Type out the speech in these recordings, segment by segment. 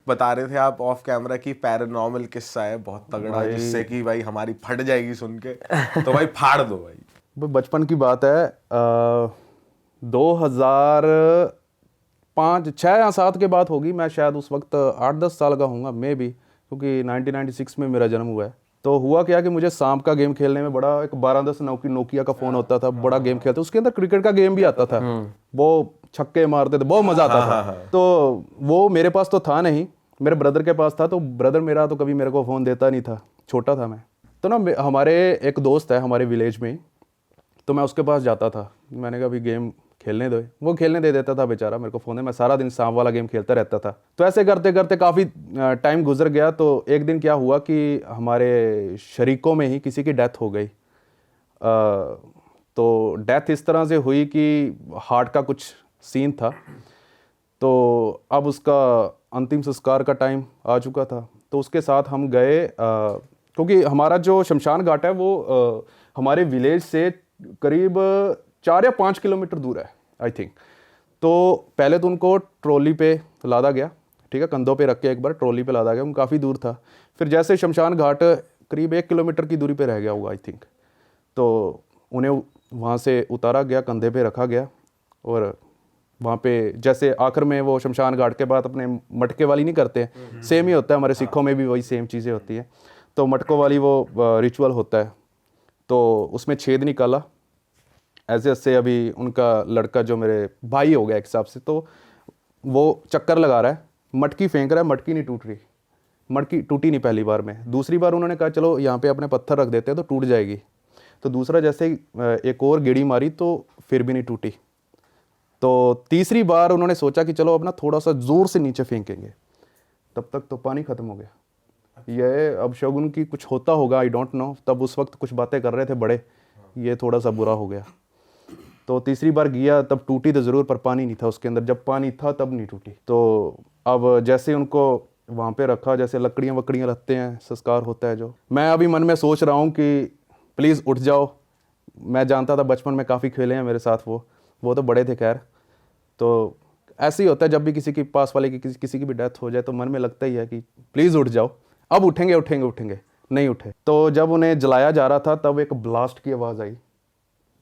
बता रहे थे आप ऑफ कैमरा की पैरानॉर्मल किस्सा है बहुत तगड़ा जिससे कि भाई हमारी फट जाएगी सुन के, तो भाई फाड़ दो भाई। बचपन की बात है, 2005 6 या 7 के बाद होगी। मैं शायद उस वक्त 8-10 साल का हूँगा मे बी, क्योंकि 1996 में मेरा जन्म हुआ है। तो हुआ क्या कि मुझे सांप का गेम खेलने में बड़ा, एक 1210 नोकिया का फ़ोन होता था, बड़ा गेम खेलते, उसके अंदर क्रिकेट का गेम भी आता था, वो छक्के मारते थे, बहुत मज़ा आता था। तो वो मेरे पास तो था नहीं, मेरे ब्रदर के पास था। तो ब्रदर मेरा तो कभी मेरे को फ़ोन देता नहीं था, छोटा था मैं। तो ना हमारे एक दोस्त है हमारे विलेज में, तो मैं उसके पास जाता था। मैंने कहा अभी गेम खेलने दो, वो खेलने दे देता था बेचारा मेरे को फ़ोन है। मैं सारा दिन सांप वाला गेम खेलता रहता था। तो ऐसे करते करते काफ़ी टाइम गुजर गया। तो एक दिन क्या हुआ कि हमारे शरीकों में ही किसी की डेथ हो गई। तो डेथ इस तरह से हुई कि हार्ट का कुछ सीन था। तो अब उसका अंतिम संस्कार का टाइम आ चुका था। तो उसके साथ हम गए, क्योंकि हमारा जो शमशान घाट है वो हमारे विलेज से करीब 4 या 5 किलोमीटर दूर है आई थिंक। तो पहले तो उनको ट्रॉली पे लादा गया, ठीक है, कंधों पे रख के एक बार ट्रॉली पे लादा गया, वो काफ़ी दूर था। फिर जैसे शमशान घाट करीब 1 किलोमीटर की दूरी पे रह गया होगा आई थिंक। तो उन्हें वहाँ से उतारा गया, कंधे पे रखा गया, और वहाँ पे जैसे आखिर में वो शमशान घाट के बाद अपने मटके वाली नहीं करते, सेम ही होता है, हमारे सिखों में भी वही सेम चीज़ें होती हैं। तो मटकों वाली वो रिचुअल होता है। तो उसमें छेद निकाला ऐसे ऐसे। अभी उनका लड़का जो मेरे भाई हो गया एक हिसाब से, तो वो चक्कर लगा रहा है, मटकी फेंक रहा है, मटकी नहीं टूट रही। मटकी टूटी नहीं पहली बार में। दूसरी बार उन्होंने कहा चलो यहाँ पे अपने पत्थर रख देते हैं तो टूट जाएगी। तो दूसरा जैसे एक और गेड़ी मारी तो फिर भी नहीं टूटी। तो तीसरी बार उन्होंने सोचा कि चलो अब ना थोड़ा सा ज़ोर से नीचे फेंकेंगे, तब तक तो पानी ख़त्म हो गया। ये अब शगुन की कुछ होता होगा, आई डोंट नो। तब उस वक्त कुछ बातें कर रहे थे बड़े, ये थोड़ा सा बुरा हो गया। तो तीसरी बार किया तब टूटी तो ज़रूर, पर पानी नहीं था उसके अंदर। जब पानी था तब नहीं टूटी। तो अब जैसे उनको वहाँ पे रखा, जैसे लकड़ियाँ वकड़ियाँ रखते हैं, संस्कार होता है जो, मैं अभी मन में सोच रहा हूँ कि प्लीज़ उठ जाओ। मैं जानता था बचपन में काफ़ी खेले हैं मेरे साथ, वो तो बड़े थे खैर। तो ऐसे ही होता है, जब भी किसी के पास वाले की किसी की भी डेथ हो जाए तो मन में लगता ही है कि प्लीज़ उठ जाओ, अब उठेंगे उठेंगे उठेंगे। नहीं उठे। तो जब उन्हें जलाया जा रहा था तब एक ब्लास्ट की आवाज़ आई,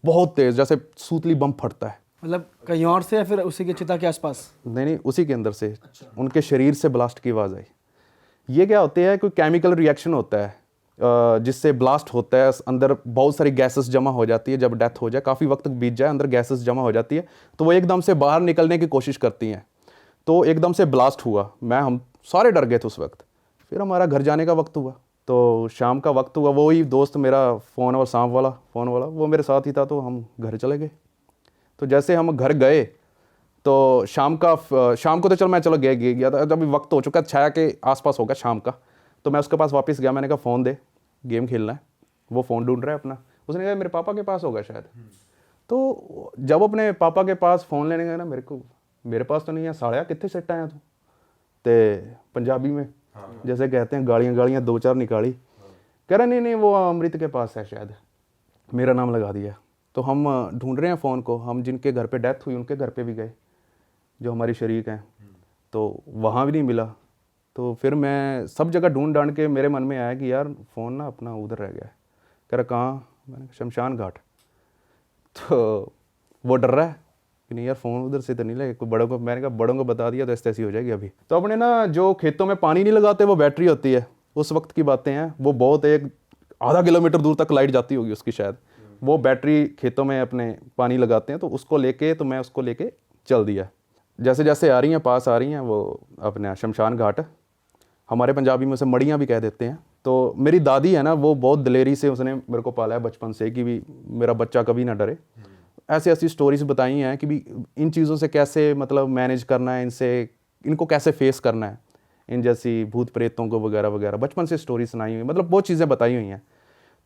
बहुत तेज़, जैसे सूतली बम फटता है। मतलब कहीं और से या फिर उसी के चिता के आसपास? नहीं, उसी के अंदर से। अच्छा। उनके शरीर से ब्लास्ट की आवाज़ आई। ये क्या होते हैं, कोई केमिकल रिएक्शन होता है जिससे ब्लास्ट होता है। अंदर बहुत सारी गैसेस जमा हो जाती है। जब डेथ हो जाए, काफ़ी वक्त बीत जाए, अंदर गैसेस जमा हो जाती है, तो वो एकदम से बाहर निकलने की कोशिश करती हैं। तो एकदम से ब्लास्ट हुआ, हम सारे डर गए थे उस वक्त। फिर हमारा घर जाने का वक्त हुआ, तो शाम का वक्त हुआ। वही दोस्त मेरा फ़ोन और सांप वाला फ़ोन वाला वो मेरे साथ ही था। तो हम घर चले गए। तो जैसे हम घर गए तो शाम को तो चलो गया था। जब वक्त हो चुका, छाया के आसपास होगा शाम का, तो मैं उसके पास वापस गया। मैंने कहा फ़ोन दे, गेम खेलना है। वो फ़ोन ढूंढ रहा है अपना। उसने कहा मेरे पापा के पास होगा शायद। तो जब अपने पापा के पास फ़ोन लेने गया ना, मेरे पास तो नहीं है। साड़िया कितने सेट आया तू ते पंजाबी में जैसे कहते हैं, गालियाँ 2-4 निकाली। कह रहा नहीं वो अमृत के पास है शायद, मेरा नाम लगा दिया। तो हम ढूंढ रहे हैं फ़ोन को। हम जिनके घर पे डेथ हुई उनके घर पे भी गए, जो हमारी शरीक हैं, तो वहाँ भी नहीं मिला। तो फिर मैं सब जगह ढूंढ ढांड के मेरे मन में आया कि यार फ़ोन ना अपना उधर रह गया है। कह रहा कहाँ? मैंने शमशान घाट। तो वो डर रहा है कि नहीं यार फ़ोन उधर से तो नहीं लगे, कोई बड़ों को, मैंने कहा बड़ों को बता दिया तो ऐसी हो जाएगी अभी। तो अपने ना जो खेतों में पानी नहीं लगाते, वो बैटरी होती है, उस वक्त की बातें हैं। वो बहुत एक आधा किलोमीटर दूर तक लाइट जाती होगी उसकी शायद। वो बैटरी खेतों में अपने पानी लगाते हैं, तो उसको लेके, तो मैं उसको लेके चल दिया। जैसे जैसे आ रही हैं, पास आ रही हैं, वो अपना शमशान घाट, हमारे पंजाबी में उसे मड़ियाँ भी कह देते हैं। तो मेरी दादी है ना, वो बहुत दिलेरी से उसने मेरे को पाला है बचपन से कि भी मेरा बच्चा कभी ना डरे। ऐसी ऐसी स्टोरीज बताई हैं कि भी इन चीज़ों से कैसे मतलब मैनेज करना है, इनको कैसे फेस करना है, इन जैसी भूत प्रेतों को वगैरह वगैरह बचपन से स्टोरी सुनाई हुई, मतलब बहुत चीज़ें बताई हुई हैं।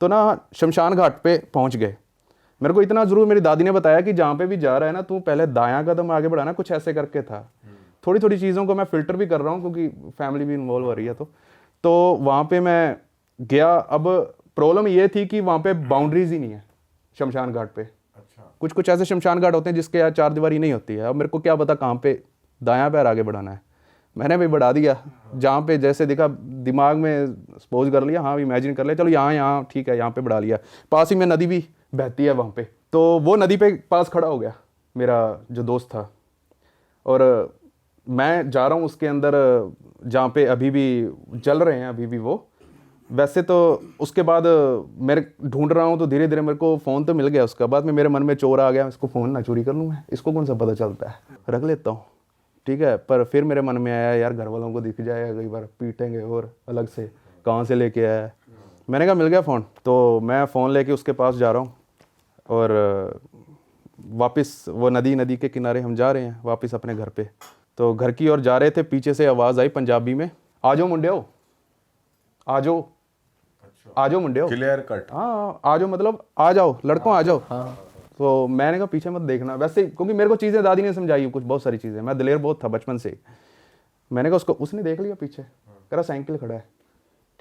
तो ना शमशान घाट पे पहुंच गए। मेरे को इतना ज़रूर मेरी दादी ने बताया कि जहाँ पे भी जा रहा है ना, तू पहले दायां कदम आगे बढ़ाना, कुछ ऐसे करके था। थोड़ी थोड़ी चीज़ों को मैं फ़िल्टर भी कर रहा हूँ क्योंकि फैमिली भी इन्वॉल्व हो रही है। तो वहाँ पे मैं गया। अब प्रॉब्लम ये थी कि वहाँ पे बाउंड्रीज ही नहीं है शमशान घाट पे। अच्छा। कुछ ऐसे शमशान घाट होते हैं जिसके यहाँ 4 दीवारी नहीं होती है। अब मेरे को क्या पता कहाँ पे दायां पैर आगे बढ़ाना है। मैंने भी बढ़ा दिया, जहाँ पे जैसे देखा दिमाग में सपोज कर लिया, हाँ इमेजिन कर लिया, चलो यहाँ ठीक है, यहाँ पे बढ़ा लिया। पास ही में नदी भी बहती है वहाँ पे, तो वो नदी पे पास खड़ा हो गया मेरा जो दोस्त था, और मैं जा रहा हूँ उसके अंदर जहाँ पे अभी भी जल रहे हैं अभी भी वो। वैसे तो उसके बाद मेरे ढूंढ रहा हूँ तो धीरे धीरे मेरे को फ़ोन तो मिल गया उसका। बाद में मेरे मन में चोर आ गया, इसको फ़ोन ना चोरी कर लूँ मैं, इसको कौन सा पता चलता है, रख लेता हूँ, ठीक है। पर फिर मेरे मन में आया यार घर वालों को दिख जाएगा, कई बार पीटेंगे और अलग से, कहाँ से लेके आया है। मैंने कहा मिल गया फ़ोन, तो मैं फ़ोन लेके उसके पास जा रहा हूँ और वापस वो नदी के किनारे हम जा रहे हैं वापस अपने घर पे। तो घर की ओर जा रहे थे, पीछे से आवाज़ आई पंजाबी में, आ जाओ मुंडियो, आ जाओ, आ जाओ मुंडियो, क्लियर कट। हाँ आ जाओ, मतलब आ जाओ लड़कों आ जाओ। तो मैंने कहा पीछे मत देखना, वैसे क्योंकि मेरे को चीज़ें दादी ने समझाई कुछ बहुत सारी चीज़ें, मैं दिलेर बहुत था बचपन से। मैंने कहा उसको, उसने देख लिया पीछे, कह रहा साइकिल खड़ा है,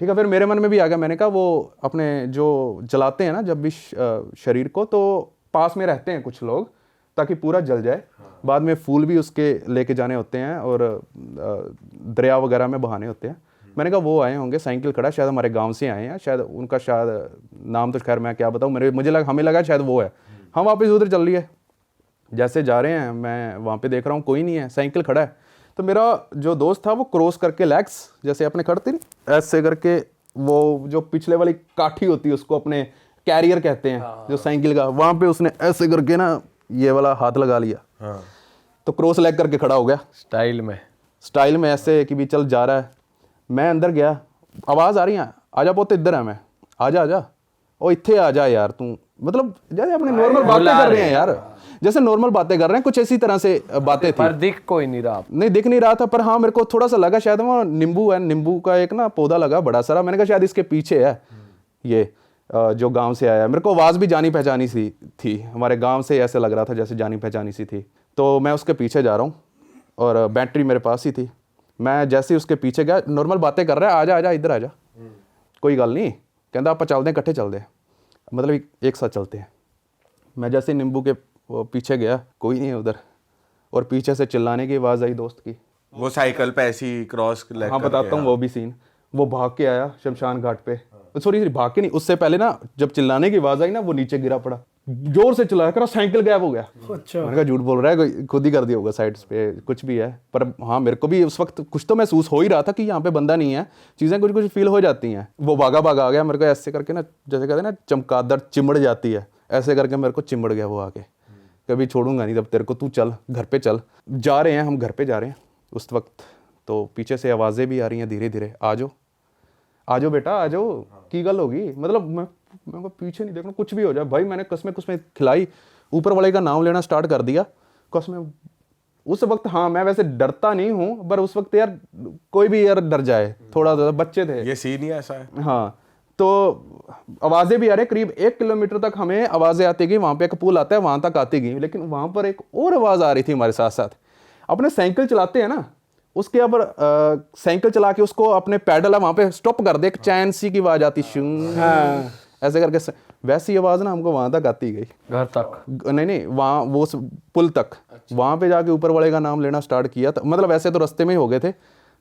ठीक है। फिर मेरे मन में भी आ गया, मैंने कहा वो अपने जो जलाते हैं ना जब भी शरीर को, तो पास में रहते हैं कुछ लोग ताकि पूरा जल जाए। बाद में फूल भी उसके लेके जाने होते हैं और दरिया वगैरह में बहाने होते हैं। मैंने कहा वो आए होंगे, साइकिल खड़ा, शायद हमारे गांव से आए हैं, शायद उनका शायद नाम तो खैर मैं क्या बताऊँ, हमें लगा शायद वो है। हम वापस उधर चल लिए, जैसे जा रहे हैं मैं वहाँ पे देख रहा हूँ कोई नहीं है, साइकिल खड़ा है। तो मेरा जो दोस्त था वो क्रॉस करके लेग्स जैसे अपने खड़ते नहीं ऐसे करके, वो जो पिछले वाली काठी होती है उसको अपने कैरियर कहते हैं जो साइकिल का, वहाँ पे उसने ऐसे करके ना ये वाला हाथ लगा लिया, तो क्रॉस लेग करके खड़ा हो गया स्टाइल में ऐसे कि भी चल जा रहा है। मैं अंदर गया, आवाज़ आ रही है आजा पुत इधर है, मैं आजा ओ इत्थे आ जा यार तू, मतलब जैसे अपने नॉर्मल बातें कर रहे हैं यार, जैसे नॉर्मल बातें कर रहे हैं, कुछ ऐसी तरह से बातें थी। पर दिख कोई नहीं रहा, नहीं दिख नहीं रहा था, पर हाँ मेरे को थोड़ा सा लगा शायद वो नींबू है, नींबू का एक ना पौधा लगा बड़ा सारा, मैंने कहा शायद इसके पीछे है ये जो गांव से आया। मेरे को आवाज़ भी जानी पहचानी सी थी, हमारे गांव से ऐसे लग रहा था जैसे जानी पहचानी सी थी। तो मैं उसके पीछे जा रहा हूँ और बैटरी मेरे पास ही थी। मैं जैसे ही उसके पीछे गया, नॉर्मल बातें कर रहा है, आजा आजा इधर आजा, कोई गल नहीं, कहता आप चलते हैं इकट्ठे चलते हैं, मतलब एक साथ चलते हैं। मैं जैसे नींबू के पीछे गया, कोई नहीं है उधर, और पीछे से चिल्लाने की आवाज़ आई दोस्त की, वो साइकिल पे ऐसी क्रॉस लेग हाँ बताता हूँ वो भी सीन। वो भाग के आया शमशान घाट पे, सॉरी भाग के नहीं, उससे पहले ना जब चिल्लाने की आवाज़ आई ना वो नीचे गिरा पड़ा, जोर से चिल्लाया, करा साइकिल गायब हो गया। अच्छा, मैंने कहा झूठ बोल रहा है, कोई खुद ही कर दिया होगा साइड पे, कुछ भी है। पर हाँ मेरे को भी उस वक्त कुछ तो महसूस हो ही रहा था कि यहाँ पे बंदा नहीं है, चीज़ें कुछ फील हो जाती हैं। वो भागा आ गया, मेरे को ऐसे करके ना जैसे कहते हैं ना चमगादड़ चिमड़ जाती है, ऐसे करके मेरे को चिमड़ गया वो आके, कभी छोड़ूंगा नहीं तब तेरे को, तू चल घर पे चल। जा रहे हैं हम, घर पे जा रहे हैं उस वक्त, तो पीछे से आवाज़ें भी आ रही हैं धीरे धीरे, आ जाओ बेटा आ जाओ, की गल होगी, मतलब मैं पीछे नहीं देखना, कुछ भी हो जाए भाई। मैंने कसमें खिलाई, ऊपर वाले का नाम लेना स्टार्ट कर दिया कसमें। उस वक्त हाँ मैं वैसे डरता नहीं हूँ, पर उस वक्त यार कोई भी यार डर जाए थोड़ा, बच्चे थे, ये सीन ही ऐसा है। हाँ तो आवाज़ें भी आ रही, करीब 1 किलोमीटर तक हमें आवाज़ें आती गई, वहाँ पे एक पुल आता है वहाँ तक आती गई, लेकिन वहाँ पर एक और आवाज़ आ रही थी हमारे साथ साथ। अपने साइकिल चलाते हैं ना, उसके अब साइकिल चला के उसको अपने पैडल है वहाँ पे स्टॉप कर दे, एक चैन सी की आवाज़ आती, ऐसे करके वैसी आवाज़ ना हमको वहाँ तक आती गई, घर तक नहीं वहाँ वो पुल तक। वहाँ पे जाके ऊपर वाले का नाम लेना स्टार्ट किया था, मतलब वैसे तो रास्ते में ही हो गए थे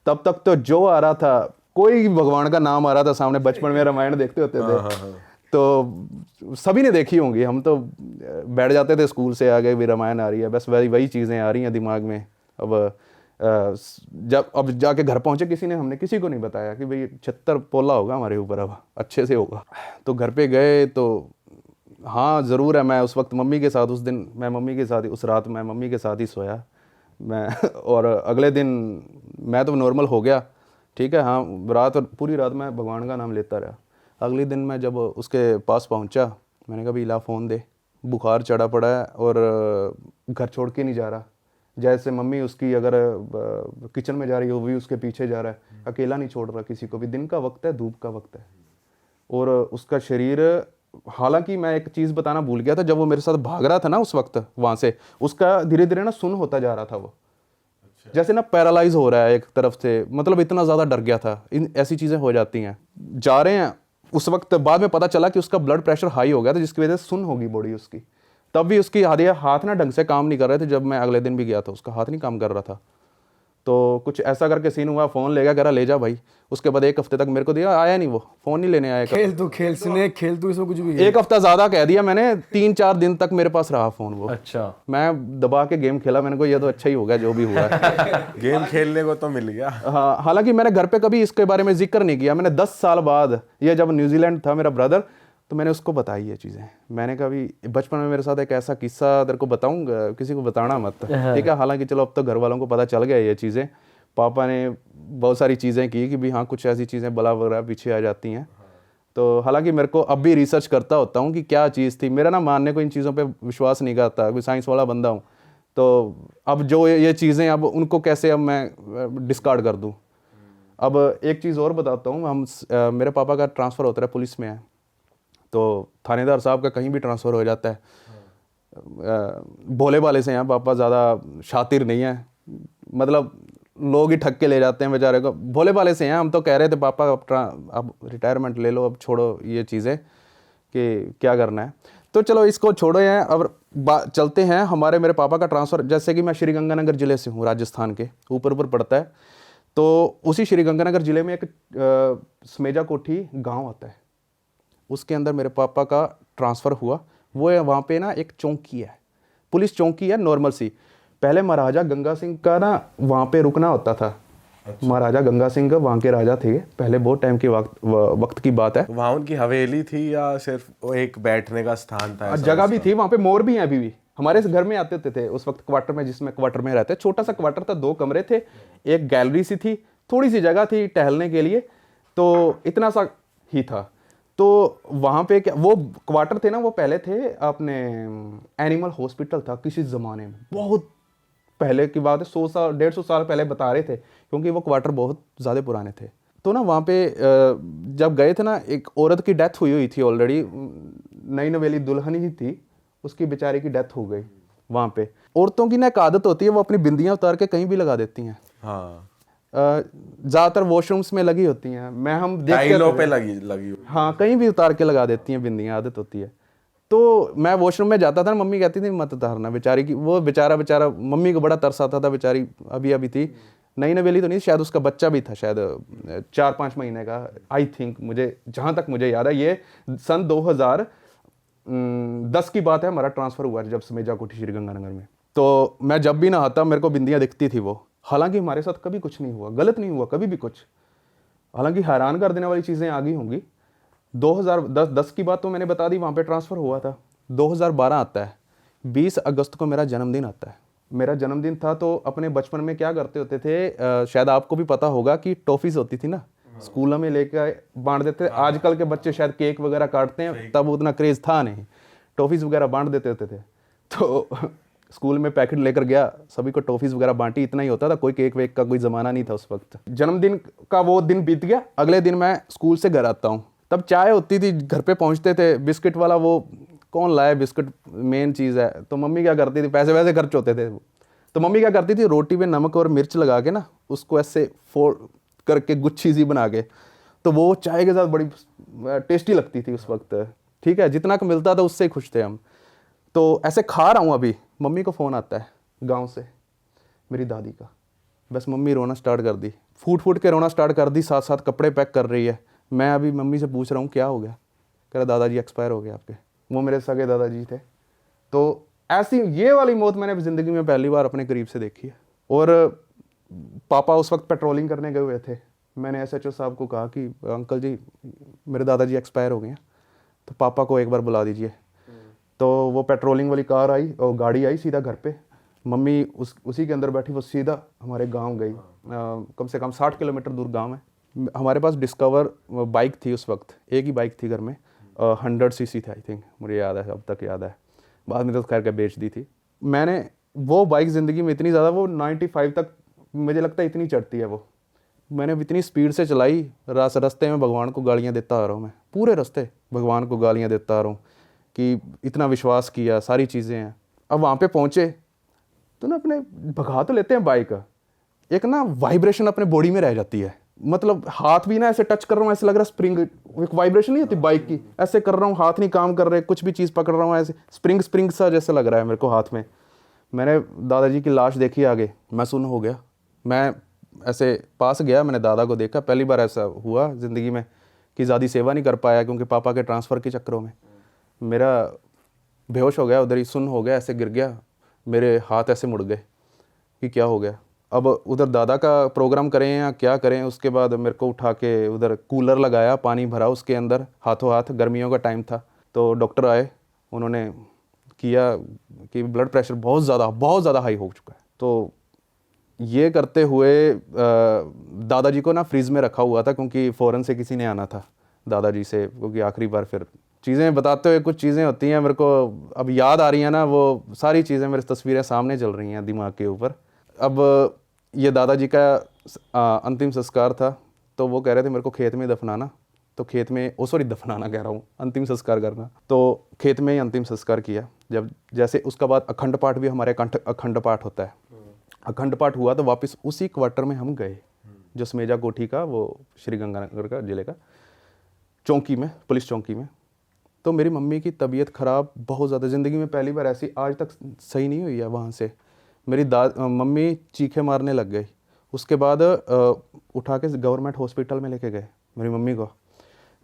तब तक, तो जो आ रहा था कोई भगवान का नाम आ रहा था सामने, बचपन में रामायण देखते होते थे तो सभी ने देखी होंगी, हम तो बैठ जाते थे स्कूल से आ गए भी रामायण आ रही है, बस वही चीज़ें आ रही हैं दिमाग में। अब जाके घर पहुंचे, हमने किसी को नहीं बताया कि भाई 76 पोला होगा हमारे ऊपर, अब अच्छे से होगा। तो घर पे गए तो हाँ ज़रूर है, मैं उस वक्त मम्मी के साथ, उस दिन मैं मम्मी के साथ, उस रात मैं मम्मी के साथ ही सोया मैं और अगले दिन मैं तो नॉर्मल हो गया, ठीक है। हाँ पूरी रात मैं भगवान का नाम लेता रहा। अगले दिन मैं जब उसके पास पहुंचा, मैंने कहा भाई ला फ़ोन दे, बुखार चढ़ा पड़ा है और घर छोड़ के नहीं जा रहा, जैसे मम्मी उसकी अगर किचन में जा रही है वो भी उसके पीछे जा रहा है, अकेला नहीं छोड़ रहा किसी को भी। दिन का वक्त है, धूप का वक्त है, और उसका शरीर, हालांकि मैं एक चीज़ बताना भूल गया था, जब वो मेरे साथ भाग रहा था ना उस वक्त वहाँ से, उसका धीरे धीरे ना सुन्न होता जा रहा था वो, जैसे ना पैरालाइज हो रहा है एक तरफ से, मतलब इतना ज़्यादा डर गया था। ऐसी चीज़ें हो जाती हैं। जा रहे हैं उस वक्त, बाद में पता चला कि उसका ब्लड प्रेशर हाई हो गया था, जिसकी वजह से सुन्न होगी बॉडी उसकी। तब भी उसकी हाथ ना ढंग से काम नहीं कर रहे थे। जब मैं अगले दिन भी गया था, उसका हाथ नहीं काम कर रहा था। तो कुछ ऐसा करके सीन हुआ, फ़ोन ले गया, कह रहा ले जा भाई। उसके बाद 1 हफ्ते तक मेरे को दिया, आया नहीं, वो फ़ोन नहीं लेने आया। खेल स्नेक खेल तू, इसमें कुछ भी है। 1 हफ्ता ज़्यादा कह दिया मैंने, 3-4 दिन तक मेरे पास रहा फ़ोन वो। अच्छा। मैं दबा के गेम खेला, मैंने को ये तो अच्छा ही हो गया जो भी हुआ है। गेम खेलने को तो मिल गया। हाँ, हालांकि मैंने घर पे कभी इसके बारे में जिक्र नहीं किया। मैंने 10 साल बाद, ये जब न्यूजीलैंड था मेरा ब्रदर, तो मैंने उसको बताई ये चीज़ें। मैंने कभी बचपन में मेरे साथ एक ऐसा किस्सा तेरे को बताऊंगा, किसी को बताना मत, ठीक है। हालांकि चलो अब तो घर वालों को पता चल गया ये चीज़ें। पापा ने बहुत सारी चीज़ें की कि भी हाँ कुछ ऐसी चीज़ें बला वगैरह पीछे आ जाती हैं। तो हालांकि मेरे को अब भी रिसर्च करता होता हूँ कि क्या चीज़ थी। मेरा ना मानने को इन चीज़ों पे विश्वास नहीं करता, कोई साइंस वाला बंदा हूँ। तो अब जो ये चीज़ें, अब उनको कैसे अब मैं डिस्कार्ड कर दूँ। अब एक चीज़ और बताता हूँ, मेरे पापा का ट्रांसफ़र होता है, पुलिस में है। तो थानेदार साहब का कहीं भी ट्रांसफ़र हो जाता है। भोले भाले से हैं पापा, ज़्यादा शातिर नहीं है, मतलब लोग ही ठग के ले जाते हैं बेचारे को। भोले भाले से हैं। हम तो कह रहे थे पापा अब रिटायरमेंट ले लो, अब छोड़ो ये चीज़ें कि क्या करना है। तो चलो इसको छोड़ो हैं, अब चलते हैं। मेरे पापा का ट्रांसफ़र, जैसे कि मैं श्रीगंगानगर ज़िले से हूँ, राजस्थान के ऊपर पड़ता है। तो उसी श्रीगंगानगर ज़िले में एक समेजा कोठी गाँव आता है, उसके अंदर मेरे पापा का ट्रांसफ़र हुआ। वो वहाँ पे ना एक चौकी है, पुलिस चौकी है नॉर्मल सी। पहले महाराजा गंगा सिंह का ना वहाँ पे रुकना होता था। अच्छा। महाराजा गंगा सिंह वहाँ के राजा थे पहले, बहुत टाइम के वक्त की बात है। वहाँ उनकी हवेली थी या सिर्फ एक बैठने का स्थान था? जगह भी थी वहाँ पे, मोर भी हैं अभी भी। हमारे घर में आते होते थे उस वक्त क्वार्टर में, जिसमें क्वार्टर में रहते, छोटा सा क्वार्टर था, 2 कमरे थे, एक गैलरी सी थी, थोड़ी सी जगह थी टहलने के लिए, तो इतना सा ही था। तो वहाँ पे क्या, वो क्वार्टर थे ना, वो पहले थे अपने एनिमल हॉस्पिटल था किसी ज़माने में, बहुत पहले की बात है, 100 साल 150 साल पहले बता रहे थे, क्योंकि वो क्वार्टर बहुत ज़्यादा पुराने थे। तो ना वहाँ पे जब गए थे ना, एक औरत की डेथ हुई थी ऑलरेडी, नई नवेली दुल्हन ही थी, उसकी बेचारी की डेथ हो गई। वहाँ पे औरतों की ना एक आदत होती है, वो अपनी बिंदियाँ उतार के कहीं भी लगा देती हैं। हाँ, ज़्यादातर वॉशरूम्स में लगी होती हैं, हम टाइलों पे लगी। हाँ, कहीं भी उतार के लगा देती हैं बिंदियाँ, आदत होती है। तो मैं वॉशरूम में जाता था ना, मम्मी कहती थी मत उतारना, बेचारी की, वो बेचारा मम्मी को बड़ा तरस आता था, बेचारी अभी थी, नई नवेली तो नहीं, शायद उसका बच्चा भी था, शायद 4-5 महीने का, आई थिंक, मुझे जहाँ तक मुझे याद है। ये सन 2010 की बात है, हमारा ट्रांसफ़र हुआ जब समेजा कोठी श्रीगंगानगर में। तो मैं जब भी नहाता मेरे को बिंदियाँ दिखती थी वो। हालांकि हमारे साथ कभी कुछ नहीं हुआ, गलत नहीं हुआ कभी भी कुछ। हालांकि हैरान कर देने वाली चीज़ें आ गई होंगी। 2010 की बात तो मैंने बता दी, वहाँ पे ट्रांसफ़र हुआ था। 2012 आता है, 20 अगस्त को मेरा जन्मदिन आता है। मेरा जन्मदिन था, तो अपने बचपन में क्या करते होते थे, शायद आपको भी पता होगा कि टॉफ़ीज़ होती थी ना, स्कूलों में लेकर बांट देते थे। आजकल के बच्चे शायद केक वगैरह काटते हैं, तब उतना क्रेज़ था नहीं, टॉफ़ीज़ वगैरह बांट देते होते थे। तो स्कूल में पैकेट लेकर गया, सभी को टॉफ़ीज़ वगैरह बांटी, इतना ही होता था, कोई केक वेक का कोई ज़माना नहीं था उस वक्त। जन्मदिन का वो दिन बीत गया, अगले दिन मैं स्कूल से घर आता हूँ, तब चाय होती थी, घर पे पहुँचते थे, बिस्किट वाला वो कौन लाए, बिस्किट मेन चीज़ है। तो मम्मी क्या करती थी, पैसे वैसे खर्च होते थे, तो मम्मी क्या करती थी, रोटी में नमक और मिर्च लगा के ना, उसको ऐसे फोड़ करके गुच्छी सी बना के, तो वो चाय के साथ बड़ी टेस्टी लगती थी उस वक्त, ठीक है। जितना मिलता था उससे ही खुश थे हम। तो ऐसे खा रहा हूँ, अभी मम्मी को फ़ोन आता है गांव से, मेरी दादी का। बस मम्मी रोना स्टार्ट कर दी, फूट के रोना स्टार्ट कर दी, साथ साथ कपड़े पैक कर रही है। मैं अभी मम्मी से पूछ रहा हूँ क्या हो गया, कह रहा दादाजी एक्सपायर हो गए आपके। वो मेरे सगे दादाजी थे। तो ऐसी ये वाली मौत मैंने ज़िंदगी में पहली बार अपने करीब से देखी है। और पापा उस वक्त पेट्रोलिंग करने गए हुए थे। मैंने SHO साहब को कहा कि अंकल जी मेरे दादाजी एक्सपायर हो गए हैं, तो पापा को एक बार बुला दीजिए। तो वो पेट्रोलिंग वाली कार आई और गाड़ी आई सीधा घर पे, मम्मी उसी के अंदर बैठी, वो सीधा हमारे गांव गई। कम से कम 60 किलोमीटर दूर गांव है। हमारे पास डिस्कवर बाइक थी उस वक्त, एक ही बाइक थी घर में, 100 cc थी आई थिंक, मुझे याद है, अब तक याद है। बाद में तो खैर क्या बेच दी थी मैंने। वो बाइक ज़िंदगी में इतनी ज़्यादा, वो 95 तक मुझे लगता है इतनी चढ़ती है वो। मैंने इतनी स्पीड से चलाई, रास्ते में भगवान को गालियाँ देता आ रहा हूँ मैं, पूरे रास्ते भगवान को गालियाँ देता आ रहा हूँ कि इतना विश्वास किया, सारी चीज़ें हैं। अब वहाँ पे पहुँचे तो ना अपने भगा तो लेते हैं बाइक, एक ना वाइब्रेशन अपने बॉडी में रह जाती है। मतलब हाथ भी ना ऐसे टच कर रहा हूँ, ऐसे लग रहा है स्प्रिंग, एक वाइब्रेशन नहीं होती बाइक की, ऐसे कर रहा हूँ, हाथ नहीं काम कर रहे, कुछ भी चीज़ पकड़ रहा हूँ ऐसे स्प्रिंग सा जैसे लग रहा है मेरे को हाथ में। मैंने दादाजी की लाश देखी आगे, मैं सुन्न हो गया। मैं ऐसे पास गया, मैंने दादा को देखा, पहली बार ऐसा हुआ ज़िंदगी में कि ज़्यादा सेवा नहीं कर पाया क्योंकि पापा के ट्रांसफ़र के चक्करों में मेरा बेहोश हो गया, उधर ही सुन्न हो गया, ऐसे गिर गया, मेरे हाथ ऐसे मुड़ गए कि क्या हो गया। अब उधर दादा का प्रोग्राम करें या क्या करें, उसके बाद मेरे को उठा के उधर कूलर लगाया, पानी भरा उसके अंदर हाथों हाथ, गर्मियों का टाइम था, तो डॉक्टर आए, उन्होंने किया कि ब्लड प्रेशर बहुत ज़्यादा हाई हो चुका है। तो ये करते हुए दादाजी को ना फ्रीज़ में रखा हुआ था क्योंकि फ़ौरन से किसी ने आना था दादाजी से, क्योंकि आखिरी बार फिर चीज़ें बताते हुए कुछ चीज़ें होती हैं मेरे को अब याद आ रही हैं ना, वो सारी चीज़ें मेरी तस्वीरें सामने चल रही हैं दिमाग के ऊपर। अब ये दादाजी का अंतिम संस्कार था, तो वो कह रहे थे मेरे को खेत में दफनाना, तो खेत में दफनाना कह रहा हूँ, अंतिम संस्कार करना, तो खेत में ही अंतिम संस्कार किया। जब जैसे उसका बाद अखंड पाठ भी हमारे अखंड पाठ होता है, अखंड पाठ हुआ तो वापस उसी क्वार्टर में हम गए जो समेजा कोठी का, वो श्री गंगानगर का जिले का चौकी में, पुलिस चौकी में। तो मेरी मम्मी की तबीयत ख़राब बहुत ज़्यादा, ज़िंदगी में पहली बार ऐसी आज तक सही नहीं हुई है वहाँ से। मेरी मम्मी चीखे मारने लग गई। उसके बाद उठा के गवर्नमेंट हॉस्पिटल में लेके गए मेरी मम्मी को।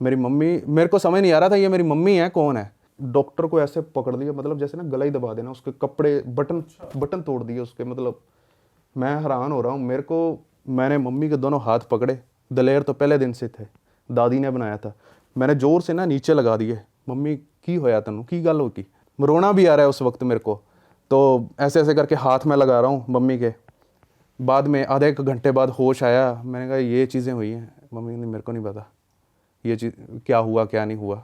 मेरी मम्मी, मेरे को समझ नहीं आ रहा था ये मेरी मम्मी है कौन है। डॉक्टर को ऐसे पकड़ लिया, मतलब जैसे ना गला ही दबा देना, उसके कपड़े बटन तोड़ दिए उसके, मतलब मैं हैरान हो रहा हूँ। मेरे को, मैंने मम्मी के दोनों हाथ पकड़े, दलेर तो पहले दिन से थे, दादी ने बनाया था, मैंने ज़ोर से ना नीचे लगा दिए। मम्मी की होया तनु की गल हो की, रोना भी आ रहा है उस वक्त मेरे को, तो ऐसे ऐसे करके हाथ में लगा रहा हूँ मम्मी के। बाद में आधे एक घंटे बाद होश आया, मैंने कहा ये चीज़ें हुई हैं। मम्मी ने, मेरे को नहीं पता ये चीज़ क्या हुआ क्या नहीं हुआ।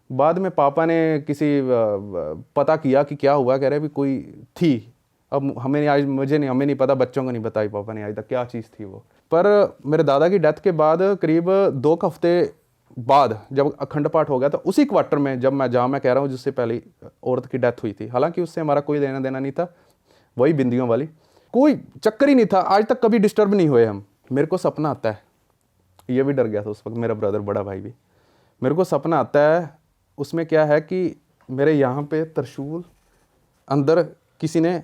बाद में पापा ने किसी पता किया कि क्या हुआ, कह रहे भी कोई थी, अब हमें नहीं, आज हमें नहीं पता, बच्चों को नहीं बताई पापा ने आज तक क्या चीज़ थी वो। पर मेरे दादा की डेथ के बाद करीब 2 हफ्ते बाद जब अखंड पाठ हो गया, तो उसी क्वार्टर में जब मैं कह रहा हूँ जिससे पहले औरत की डेथ हुई थी, हालांकि उससे हमारा कोई लेना देना नहीं था, वही बिंदियों वाली, कोई चक्कर ही नहीं था, आज तक कभी डिस्टर्ब नहीं हुए हम। मेरे को सपना आता है, ये भी डर गया था उस वक्त मेरा ब्रदर, बड़ा भाई भी। मेरे को सपना आता है, उसमें क्या है कि मेरे यहाँ पे त्रिशूल, अंदर किसी ने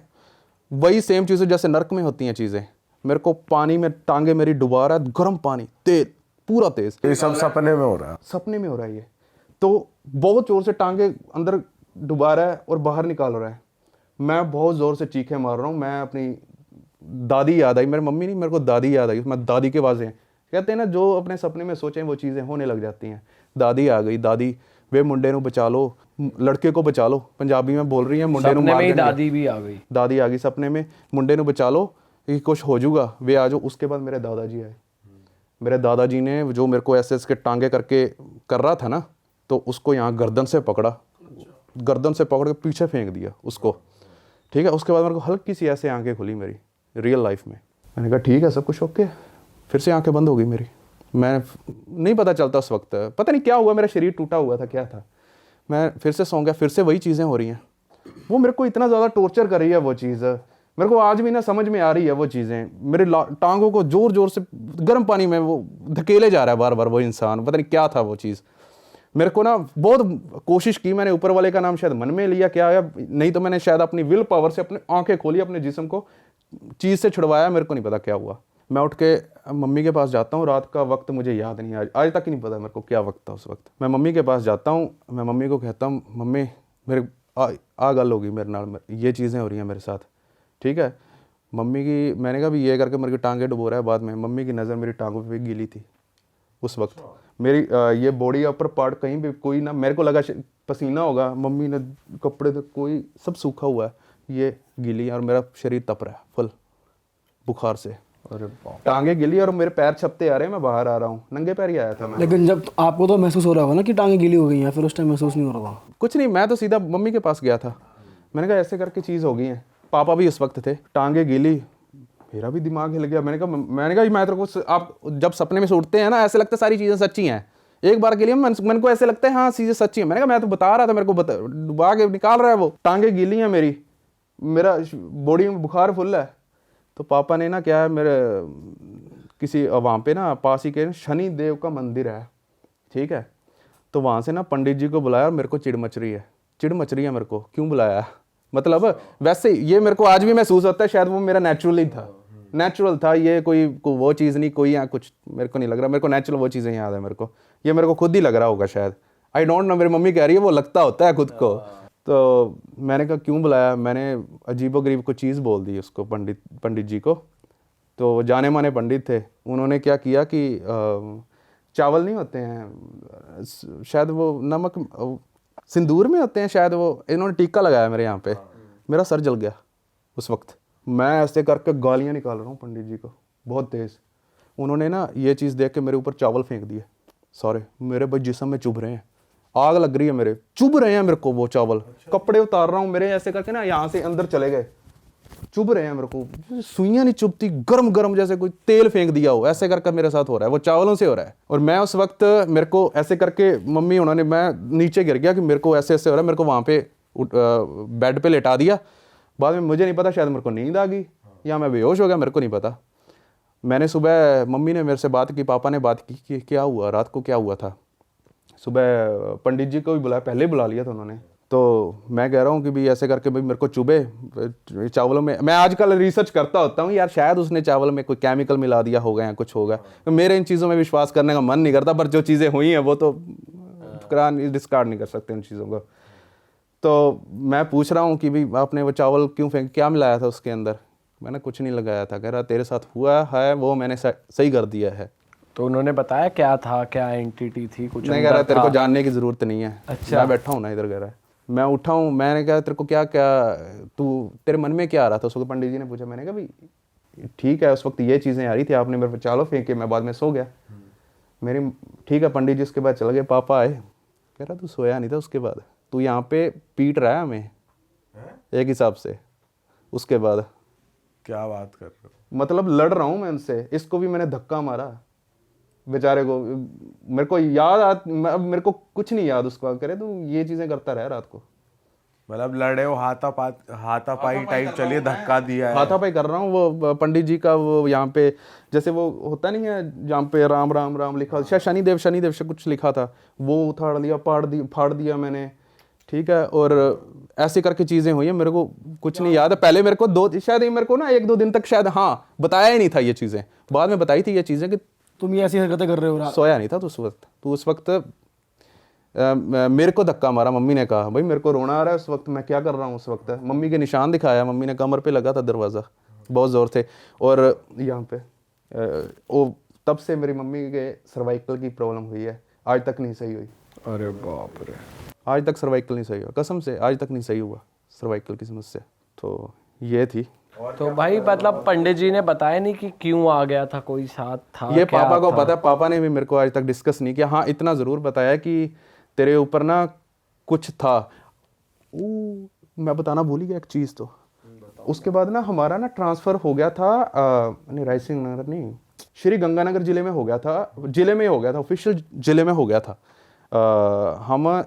वही सेम चीज़ें जैसे नर्क में होती हैं चीज़ें, मेरे को पानी में टांगे मेरी डुबा रहा है, गर्म पानी तेज, पूरा तेज। ये सब सपने में हो रहा है? सपने में हो रहा है ये, तो बहुत जोर से टांगे अंदर डुबा रहा है और बाहर निकाल रहा है। मैं बहुत ज़ोर से चीखें मार रहा हूँ। मैं अपनी दादी याद आई, मेरी मम्मी नहीं, मेरे को दादी याद आई। मैं दादी के आवाज़ें, कहते हैं ना जो अपने सपने में सोचें वो चीज़ें होने लग जाती हैं। दादी आ गई, दादी वे मुंडे को बचा लो, लड़के को बचा लो, पंजाबी में बोल रही है, मुंडे सपने में ही दादी भी आ गई। दादी आ गई सपने में, मुंडे को बचा लो कि कुछ हो जाऊगा, वे आ जाओ। उसके बाद मेरे दादाजी आए। मेरे दादाजी ने जो मेरे को ऐसे इसके टांगे करके कर रहा था ना, तो उसको यहाँ गर्दन से पकड़ा, गर्दन से पकड़ के पीछे फेंक दिया उसको, ठीक है। उसके बाद मेरे को हल्की सी ऐसे आंखें खुली मेरी रियल लाइफ में। मैंने कहा ठीक है सब कुछ ओके, फिर से आंखें बंद हो गई मेरी। मैं नहीं पता चलता उस वक्त, पता नहीं क्या हुआ, मेरा शरीर टूटा हुआ था क्या था। मैं फिर से सो गया, फिर से वही चीज़ें हो रही हैं। वो मेरे को इतना ज़्यादा टॉर्चर कर रही है वो चीज़, मेरे को आज भी ना समझ में आ रही है वो चीज़ें। मेरे टांगों को ज़ोर ज़ोर से गर्म पानी में वो धकेले जा रहा है बार बार वो इंसान, पता नहीं क्या था वो चीज़। मेरे को ना बहुत कोशिश की मैंने, ऊपर वाले का नाम शायद मन में लिया क्या आया, नहीं तो मैंने शायद अपनी विल पावर से अपनी आंखें खोली, अपने जिस्म को चीज़ से छुड़वाया, मेरे को नहीं पता क्या हुआ। मैं उठ के मम्मी के पास जाता हूँ, रात का वक्त मुझे याद नहीं, आज तक ही नहीं पता मेरे को क्या वक्त था उस वक्त। मैं मम्मी के पास जाता हूँ, मैं मम्मी को कहता हूँ मम्मी मेरे आ गल होगी मेरे नाल, ये चीज़ें हो रही हैं मेरे साथ, ठीक है। मम्मी की, मैंने कहा भी ये करके मेरे को टांगे डुबो रहा है। बाद में मम्मी की नज़र मेरी टांगों पे गीली थी उस वक्त। मेरी ये बॉडी का ऊपर पार्ट कहीं भी कोई ना, मेरे को लगा पसीना होगा, मम्मी ने कपड़े तो कोई सब सूखा हुआ है, ये गीली है और मेरा शरीर तप रहा है फुल बुखार से। अरे टांगे गिली और मेरे पैर छपते आ रहे हैं, मैं बाहर आ रहा हूँ, नंगे पैर ही आया था मैं। लेकिन जब आपको तो महसूस हो रहा होगा ना कि टांगे गीली हो गई हैं, फिर उस टाइम महसूस नहीं हो रहा था? कुछ नहीं, मैं तो सीधा मम्मी के पास गया था। मैंने कहा ऐसे करके चीज़ हो गई है, पापा भी उस वक्त थे। टांगे गीली, मेरा भी दिमाग हिल गया। मैंने कहा मैं तेरे को, आप जब सपने में से उठते हैं ना, ऐसे लगता है सारी चीज़ें सच्ची हैं। एक बार के लिए मन को ऐसे लगता है हाँ चीज़ें सच्ची हैं। मैंने कहा मैं तो बता रहा था, मेरे को डुबा के निकाल रहा है वो। टांगे गीली हैं मेरी, मेरा बॉडी में बुखार फुल है। तो पापा ने ना क्या है, मेरे किसी वहाँ पे ना पास ही के शनि देव का मंदिर है, ठीक है। तो वहाँ से ना पंडित जी को बुलाया और मेरे को चिड़ मच रही है मेरे को, क्यों बुलाया, मतलब वैसे ये मेरे को आज भी महसूस होता है, शायद वो मेरा नेचुरली था, नेचुरल था ये, कोई वो चीज़ नहीं, कोई यहाँ कुछ मेरे को नहीं लग रहा, मेरे को नेचुरल वो चीज़ें याद है मेरे को, ये मेरे को खुद ही लग रहा होगा शायद, आई डोंट नो, मेरी मम्मी कह रही है वो लगता होता है खुद को। तो मैंने कहा क्यों बुलाया, मैंने अजीबोगरीब को चीज़ बोल दी उसको, पंडित जी को। तो जाने माने पंडित थे, उन्होंने क्या किया कि चावल नहीं होते हैं शायद, वो नमक सिंदूर में होते हैं शायद, वो इन्होंने टीका लगाया मेरे यहाँ पे, मेरा सर जल गया उस वक्त। मैं ऐसे करके गालियाँ निकाल रहा हूँ पंडित जी को बहुत तेज़। उन्होंने ना ये चीज़ देख के मेरे ऊपर चावल फेंक दिए सारे, मेरे भाई जिस्म में चुभ रहे हैं, आग लग रही है मेरे, चुभ रहे हैं मेरे को वो चावल। कपड़े उतार रहा हूँ मेरे, ऐसे करके ना यहाँ से अंदर चले गए, चुभ रहे हैं मेरे को, सुइयाँ नहीं चुभती, गरम गरम जैसे कोई तेल फेंक दिया हो, ऐसे करके मेरे साथ हो रहा है, वो चावलों से हो रहा है। और मैं उस वक्त मेरे को ऐसे करके मम्मी उन्होंने, मैं नीचे गिर गया कि मेरे को ऐसे ऐसे हो रहा है, मेरे को वहाँ पे बेड पे लेटा दिया। बाद में मुझे नहीं पता, शायद मेरे को नींद आ गई या मैं बेहोश हो गया, मेरे को नहीं पता। मैंने सुबह, मम्मी ने मेरे से बात की, पापा ने बात की कि क्या हुआ रात को, क्या हुआ था। सुबह पंडित जी को भी बुलाया, पहले बुला लिया था उन्होंने। तो मैं कह रहा हूँ कि भाई ऐसे करके भाई मेरे को चुभे चावलों में। मैं आजकल रिसर्च करता होता हूँ यार, शायद उसने चावल में कोई केमिकल मिला दिया होगा या कुछ होगा। तो मेरे इन चीज़ों में विश्वास करने का मन नहीं करता, पर जो चीज़ें हुई हैं वो तो डिस्कार्ड नहीं कर सकते उन चीज़ों को। तो मैं पूछ रहा हूँ कि भाई आपने वो चावल क्यों फेंक, क्या मिलाया था उसके अंदर। मैंने कुछ नहीं लगाया था। कह रहा तेरे साथ हुआ है वो मैंने सही कर दिया है। तो उन्होंने बताया क्या था, क्या एंटिटी थी, कुछ नहीं, कह रहा तेरे को जानने की ज़रूरत नहीं है। अच्छा। मैं बैठा हूँ ना इधर, कह रहा है। मैं उठा हूँ, मैंने कहा तेरे को क्या क्या, तेरे मन में क्या आ रहा था उसको, पंडित जी ने पूछा। मैंने कहा भाई ठीक है, उस वक्त ये चीज़ें आ रही थी, आपने मेरे पे चावल फेंके, मैं बाद में सो गया। मेरी ठीक है। पंडित जी उसके बाद चले गए, पापा आए, कह रहा तू सोया नहीं था उसके बाद, तू यहाँ पे पीट रहा है हमें एक हिसाब से। उसके बाद क्या बात कर रहे हो? मतलब लड़ रहा हूँ मैं उनसे, इसको भी मैंने धक्का मारा बेचारे को। मेरे को याद मेरे को कुछ नहीं याद उसको, करे तू ये चीज़ें करता रहा रात को। मतलब लड़े हो, हाथापाई टाइप चलिए, धक्का दिया है। हाथापाई कर रहा हूँ। वो पंडित जी का वो यहाँ पे जैसे वो होता नहीं है जहाँ पे राम राम राम लिखा, शायद शनिदेव से कुछ लिखा था, वो उतार लिया, फाड़ दिया मैंने। ठीक है। और ऐसे करके चीज़ें हुई हैं, मेरे को कुछ नहीं याद है। पहले मेरे को शायद मेरे को ना 1-2 दिन तक शायद बताया ही नहीं था ये चीज़ें, बाद में बताई थी ये चीज़ें कि तुम ये ऐसी हरकतें कर रहे हो। सोया नहीं था तो उस वक्त मेरे को धक्का मारा। मम्मी ने कहा भाई मेरे को रोना आ रहा है उस वक्त, मैं क्या कर रहा हूँ उस वक्त। मम्मी के निशान दिखाया, मम्मी ने कमर पे लगा था दरवाज़ा, बहुत ज़ोर थे। और यहाँ पे वो तब से मेरी मम्मी के सर्वाइकल की प्रॉब्लम हुई है, आज तक नहीं सही हुई। अरे बाप रे, आज तक सर्वाइकल नहीं सही हुआ, कसम से आज तक नहीं सही हुआ सर्वाइकल की समस्या। तो ये थी। तो भाई मतलब पंडित जी ने बताया नहीं कि क्यों आ गया था, कोई साथ था? ये क्या पापा को था? पता है, पापा ने भी मेरे को आज तक डिस्कस नहीं किया। हाँ इतना ज़रूर बताया कि तेरे ऊपर ना कुछ था। मैं बताना भूल ही गया एक चीज़। तो उसके बाद ना हमारा ना ट्रांसफ़र हो गया था, नहीं रायसिंह नगर नहीं, श्री गंगानगर ज़िले में हो गया था, ऑफिशियल ज़िले में हो गया था। हम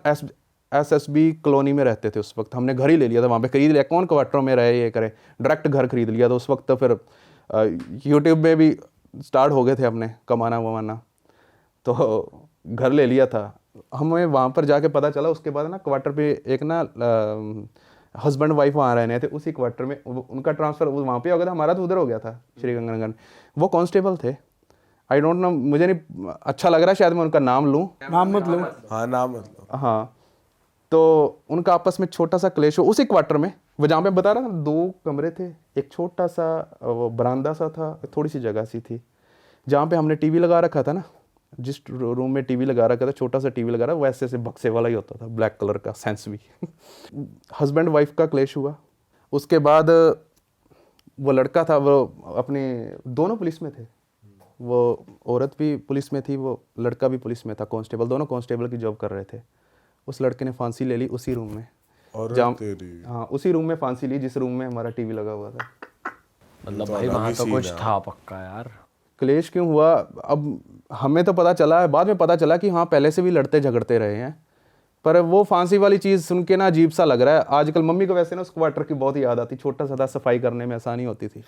SSB कॉलोनी में रहते थे उस वक्त। हमने घर ही ले लिया था वहाँ पे, खरीद लिया, कौन क्वार्टरों में रहे ये करे, डायरेक्ट घर खरीद लिया था उस वक्त। तो फिर यूट्यूब में भी स्टार्ट हो गए थे अपने कमाना वमाना, तो घर ले लिया था। हमें वहाँ पर जाके पता चला उसके बाद ना, क्वार्टर पे एक ना हस्बैंड वाइफ वहाँ रहने थे, उसी क्वार्टर में उनका ट्रांसफ़र वहाँ पे हो गया था। हमारा तो उधर हो गया था श्री गंगानगर। वो कांस्टेबल थे, आई डोंट नो, मुझे नहीं अच्छा लग रहा है शायद मैं उनका नाम लूँ। नाम मत लो। हाँ नाम मतलब। हाँ, तो उनका आपस में छोटा सा क्लेश हो उसी क्वार्टर में। वो जहाँ पे बता रहा था 2 कमरे थे, एक छोटा सा वो बरामदा सा था, थोड़ी सी जगह सी थी जहाँ पे हमने टीवी लगा रखा था ना। जिस रूम में टीवी लगा रखा था, छोटा सा टीवी लगा रहा, वो ऐसे बक्से वाला ही होता था, ब्लैक कलर का, सेंस भी। हस्बैंड वाइफ का क्लेश हुआ। उसके बाद वो लड़का था, वो अपने दोनों पुलिस में थे, वो औरत भी पुलिस में थी, वो लड़का भी पुलिस में था, कांस्टेबल, दोनों कांस्टेबल की जॉब कर रहे थे। उस लड़के ने फांसी ले ली उसी रूम में, हाँ उसी रूम में फांसी ली जिस रूम में हमारा टीवी लगा हुआ था। मतलब भाई वहाँ तो कुछ था पक्का यार। क्लेश क्यों हुआ अब हमें तो पता चला है, बाद में पता चला कि हाँ पहले से भी लड़ते झगड़ते रहे हैं। पर वो फांसी वाली चीज़ सुन के ना अजीब सा लग रहा है। आजकल मम्मी को वैसे ना उस क्वार्टर की बहुत याद आती, छोटा सा था, सफाई करने में आसानी होती थी।